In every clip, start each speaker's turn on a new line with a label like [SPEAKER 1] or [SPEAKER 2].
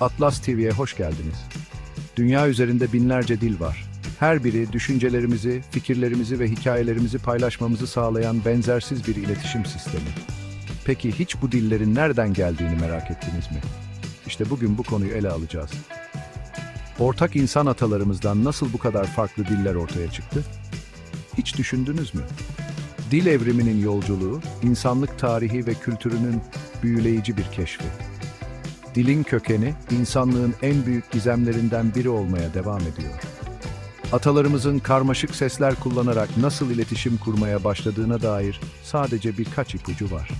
[SPEAKER 1] Atlas TV'ye hoş geldiniz. Dünya üzerinde binlerce dil var. Her biri düşüncelerimizi, fikirlerimizi ve hikayelerimizi paylaşmamızı sağlayan benzersiz bir iletişim sistemi. Peki hiç bu dillerin nereden geldiğini merak ettiniz mi? İşte bugün bu konuyu ele alacağız. Ortak insan atalarımızdan nasıl bu kadar farklı diller ortaya çıktı? Hiç düşündünüz mü? Dil evriminin yolculuğu, insanlık tarihi ve kültürünün büyüleyici bir keşfi. Dilin kökeni, insanlığın en büyük gizemlerinden biri olmaya devam ediyor. Atalarımızın karmaşık sesler kullanarak nasıl iletişim kurmaya başladığına dair sadece birkaç ipucu var.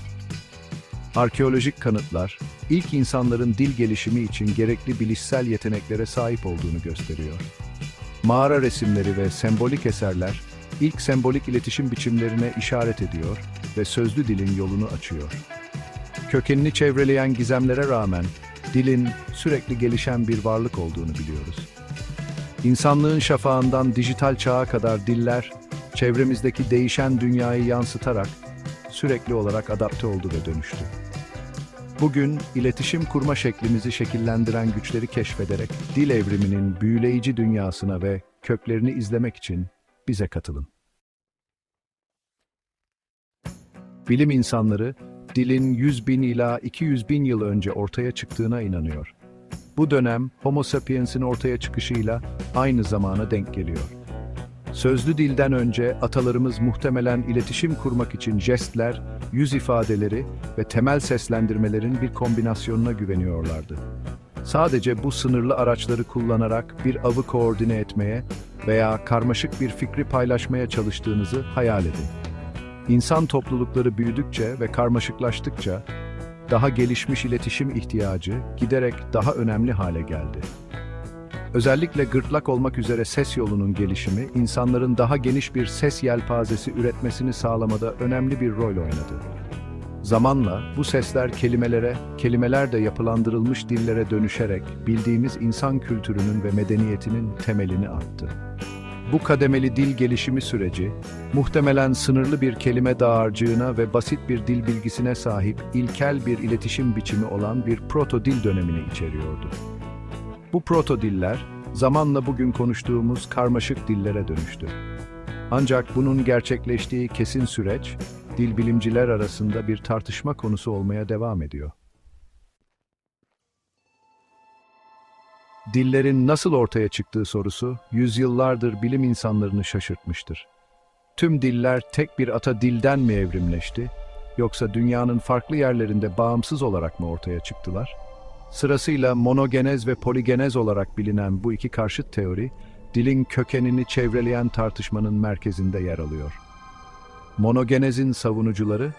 [SPEAKER 1] Arkeolojik kanıtlar, ilk insanların dil gelişimi için gerekli bilişsel yeteneklere sahip olduğunu gösteriyor. Mağara resimleri ve sembolik eserler, ilk sembolik iletişim biçimlerine işaret ediyor ve sözlü dilin yolunu açıyor. Kökenini çevreleyen gizemlere rağmen, dilin sürekli gelişen bir varlık olduğunu biliyoruz. İnsanlığın şafağından dijital çağa kadar diller, çevremizdeki değişen dünyayı yansıtarak sürekli olarak adapte oldu ve dönüştü. Bugün iletişim kurma şeklimizi şekillendiren güçleri keşfederek dil evriminin büyüleyici dünyasına ve köklerini izlemek için bize katılın. Bilim insanları, dilin 100 bin ila 200 bin yıl önce ortaya çıktığına inanıyor. Bu dönem, Homo sapiens'in ortaya çıkışıyla aynı zamana denk geliyor. Sözlü dilden önce atalarımız muhtemelen iletişim kurmak için jestler, yüz ifadeleri ve temel seslendirmelerin bir kombinasyonuna güveniyorlardı. Sadece bu sınırlı araçları kullanarak bir avı koordine etmeye veya karmaşık bir fikri paylaşmaya çalıştığınızı hayal edin. İnsan toplulukları büyüdükçe ve karmaşıklaştıkça, daha gelişmiş iletişim ihtiyacı giderek daha önemli hale geldi. Özellikle gırtlak olmak üzere ses yolunun gelişimi, insanların daha geniş bir ses yelpazesi üretmesini sağlamada önemli bir rol oynadı. Zamanla bu sesler kelimelere, kelimeler de yapılandırılmış dillere dönüşerek bildiğimiz insan kültürünün ve medeniyetinin temelini attı. Bu kademeli dil gelişimi süreci, muhtemelen sınırlı bir kelime dağarcığına ve basit bir dil bilgisine sahip ilkel bir iletişim biçimi olan bir proto-dil dönemini içeriyordu. Bu proto-diller, zamanla bugün konuştuğumuz karmaşık dillere dönüştü. Ancak bunun gerçekleştiği kesin süreç, dil bilimciler arasında bir tartışma konusu olmaya devam ediyor. Dillerin nasıl ortaya çıktığı sorusu, yüzyıllardır bilim insanlarını şaşırtmıştır. Tüm diller tek bir ata dilden mi evrimleşti, yoksa dünyanın farklı yerlerinde bağımsız olarak mı ortaya çıktılar? Sırasıyla monogenez ve poligenez olarak bilinen bu iki karşıt teori, dilin kökenini çevreleyen tartışmanın merkezinde yer alıyor. Monogenezin savunucuları,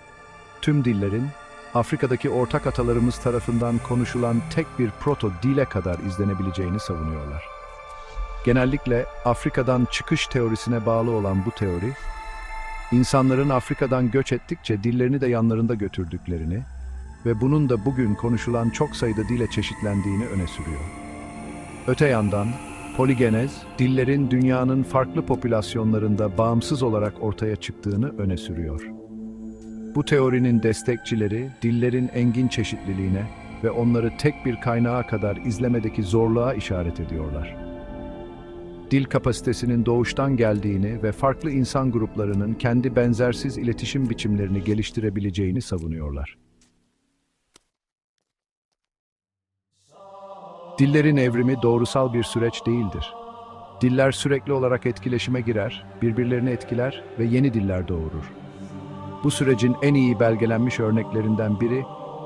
[SPEAKER 1] tüm dillerin, Afrika'daki ortak atalarımız tarafından konuşulan tek bir proto-dile kadar izlenebileceğini savunuyorlar. Genellikle Afrika'dan çıkış teorisine bağlı olan bu teori, insanların Afrika'dan göç ettikçe dillerini de yanlarında götürdüklerini ve bunun da bugün konuşulan çok sayıda dile çeşitlendiğini öne sürüyor. Öte yandan, poligenez, dillerin dünyanın farklı popülasyonlarında bağımsız olarak ortaya çıktığını öne sürüyor. Bu teorinin destekçileri, dillerin engin çeşitliliğine ve onları tek bir kaynağa kadar izlemedeki zorluğa işaret ediyorlar. Dil kapasitesinin doğuştan geldiğini ve farklı insan gruplarının kendi benzersiz iletişim biçimlerini geliştirebileceğini savunuyorlar. Dillerin evrimi doğrusal bir süreç değildir. Diller sürekli olarak etkileşime girer, birbirlerini etkiler ve yeni diller doğurur. Bu sürecin en iyi belgelenmiş örneklerinden biri,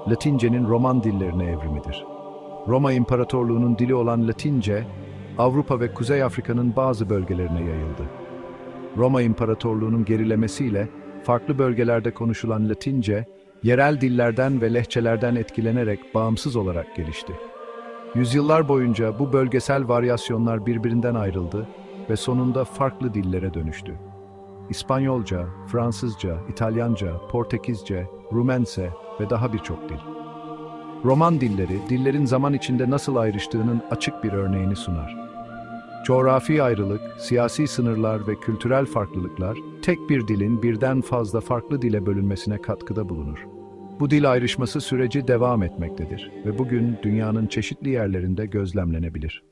[SPEAKER 1] Latince'nin Roman dillerine evrimidir. Roma İmparatorluğu'nun dili olan Latince, Avrupa ve Kuzey Afrika'nın bazı bölgelerine yayıldı. Roma İmparatorluğu'nun gerilemesiyle, farklı bölgelerde konuşulan Latince, yerel dillerden ve lehçelerden etkilenerek bağımsız olarak gelişti. Yüzyıllar boyunca bu bölgesel varyasyonlar birbirinden ayrıldı ve sonunda farklı dillere dönüştü. İspanyolca, Fransızca, İtalyanca, Portekizce, Rumence ve daha birçok dil. Roman dilleri, dillerin zaman içinde nasıl ayrıştığının açık bir örneğini sunar. Coğrafi ayrılık, siyasi sınırlar ve kültürel farklılıklar, tek bir dilin birden fazla farklı dile bölünmesine katkıda bulunur. Bu dil ayrışması süreci devam etmektedir ve bugün dünyanın çeşitli yerlerinde gözlemlenebilir.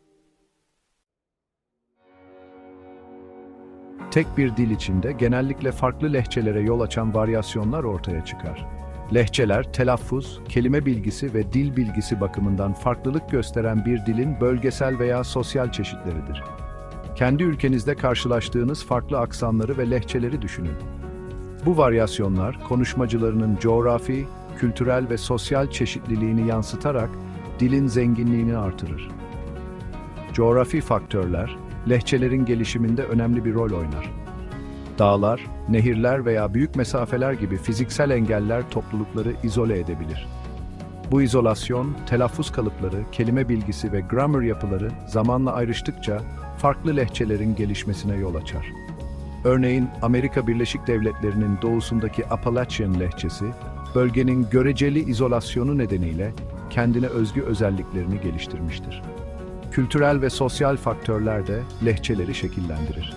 [SPEAKER 1] Tek bir dil içinde genellikle farklı lehçelere yol açan varyasyonlar ortaya çıkar. Lehçeler, telaffuz, kelime bilgisi ve dil bilgisi bakımından farklılık gösteren bir dilin bölgesel veya sosyal çeşitleridir. Kendi ülkenizde karşılaştığınız farklı aksanları ve lehçeleri düşünün. Bu varyasyonlar, konuşmacılarının coğrafi, kültürel ve sosyal çeşitliliğini yansıtarak dilin zenginliğini artırır. Coğrafi faktörler, lehçelerin gelişiminde önemli bir rol oynar. Dağlar, nehirler veya büyük mesafeler gibi fiziksel engeller toplulukları izole edebilir. Bu izolasyon, telaffuz kalıpları, kelime bilgisi ve grammar yapıları zamanla ayrıştıkça farklı lehçelerin gelişmesine yol açar. Örneğin Amerika Birleşik Devletleri'nin doğusundaki Appalachian lehçesi, bölgenin göreceli izolasyonu nedeniyle kendine özgü özelliklerini geliştirmiştir. Kültürel ve sosyal faktörler de lehçeleri şekillendirir.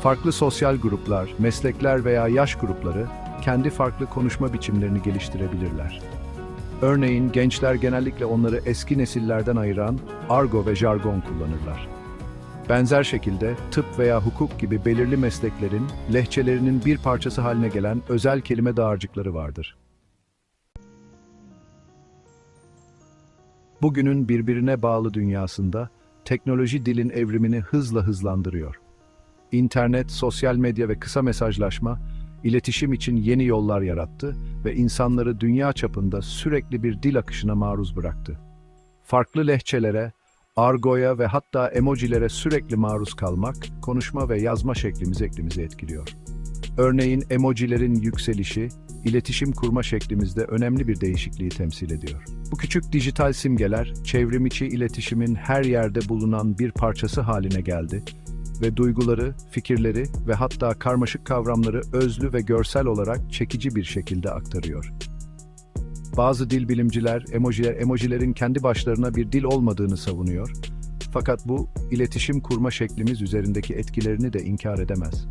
[SPEAKER 1] Farklı sosyal gruplar, meslekler veya yaş grupları kendi farklı konuşma biçimlerini geliştirebilirler. Örneğin gençler genellikle onları eski nesillerden ayıran argo ve jargon kullanırlar. Benzer şekilde tıp veya hukuk gibi belirli mesleklerin lehçelerinin bir parçası haline gelen özel kelime dağarcıkları vardır. Bugünün birbirine bağlı dünyasında teknoloji dilin evrimini hızla hızlandırıyor. İnternet, sosyal medya ve kısa mesajlaşma, iletişim için yeni yollar yarattı ve insanları dünya çapında sürekli bir dil akışına maruz bıraktı. Farklı lehçelere, argoya ve hatta emojilere sürekli maruz kalmak, konuşma ve yazma şeklimizi etkiliyor. Örneğin emojilerin yükselişi, iletişim kurma şeklimizde önemli bir değişikliği temsil ediyor. Bu küçük dijital simgeler, çevrimiçi iletişimin her yerde bulunan bir parçası haline geldi ve duyguları, fikirleri ve hatta karmaşık kavramları özlü ve görsel olarak çekici bir şekilde aktarıyor. Bazı dil bilimciler, emojilerin kendi başlarına bir dil olmadığını savunuyor. Fakat bu, iletişim kurma şeklimiz üzerindeki etkilerini de inkar edemez.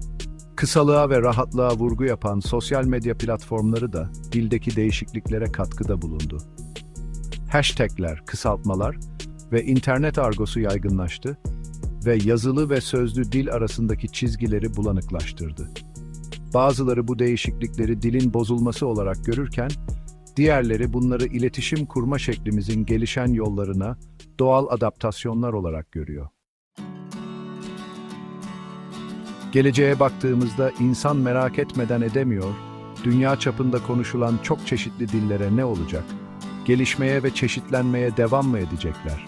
[SPEAKER 1] Kısalığa ve rahatlığa vurgu yapan sosyal medya platformları da dildeki değişikliklere katkıda bulundu. Hashtagler, kısaltmalar ve internet argosu yaygınlaştı ve yazılı ve sözlü dil arasındaki çizgileri bulanıklaştırdı. Bazıları bu değişiklikleri dilin bozulması olarak görürken, diğerleri bunları iletişim kurma şeklimizin gelişen yollarına doğal adaptasyonlar olarak görüyor. Geleceğe baktığımızda insan merak etmeden edemiyor, dünya çapında konuşulan çok çeşitli dillere ne olacak? Gelişmeye ve çeşitlenmeye devam mı edecekler?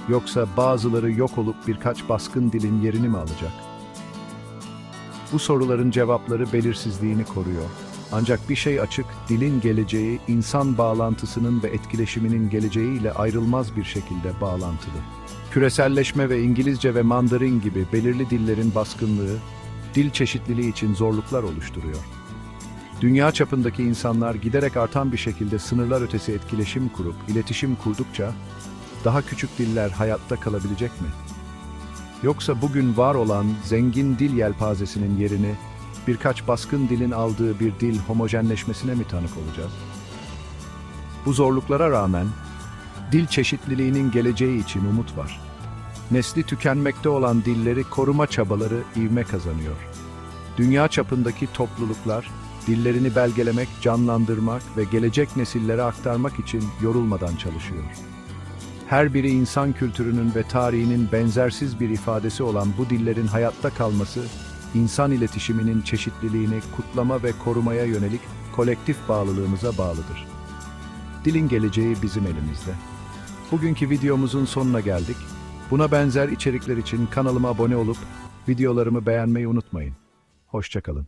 [SPEAKER 1] Yoksa bazıları yok olup birkaç baskın dilin yerini mi alacak? Bu soruların cevapları belirsizliğini koruyor. Ancak bir şey açık, dilin geleceği, insan bağlantısının ve etkileşiminin geleceğiyle ayrılmaz bir şekilde bağlantılı. Küreselleşme ve İngilizce ve Mandarin gibi belirli dillerin baskınlığı, dil çeşitliliği için zorluklar oluşturuyor. Dünya çapındaki insanlar giderek artan bir şekilde sınırlar ötesi etkileşim kurup, iletişim kurdukça, daha küçük diller hayatta kalabilecek mi? Yoksa bugün var olan zengin dil yelpazesinin yerini, birkaç baskın dilin aldığı bir dil homojenleşmesine mi tanık olacağız? Bu zorluklara rağmen, dil çeşitliliğinin geleceği için umut var. Nesli tükenmekte olan dilleri koruma çabaları ivme kazanıyor. Dünya çapındaki topluluklar, dillerini belgelemek, canlandırmak ve gelecek nesillere aktarmak için yorulmadan çalışıyor. Her biri insan kültürünün ve tarihinin benzersiz bir ifadesi olan bu dillerin hayatta kalması, insan iletişiminin çeşitliliğini kutlama ve korumaya yönelik kolektif bağlılığımıza bağlıdır. Dilin geleceği bizim elimizde. Bugünkü videomuzun sonuna geldik. Buna benzer içerikler için kanalıma abone olup videolarımı beğenmeyi unutmayın. Hoşça kalın.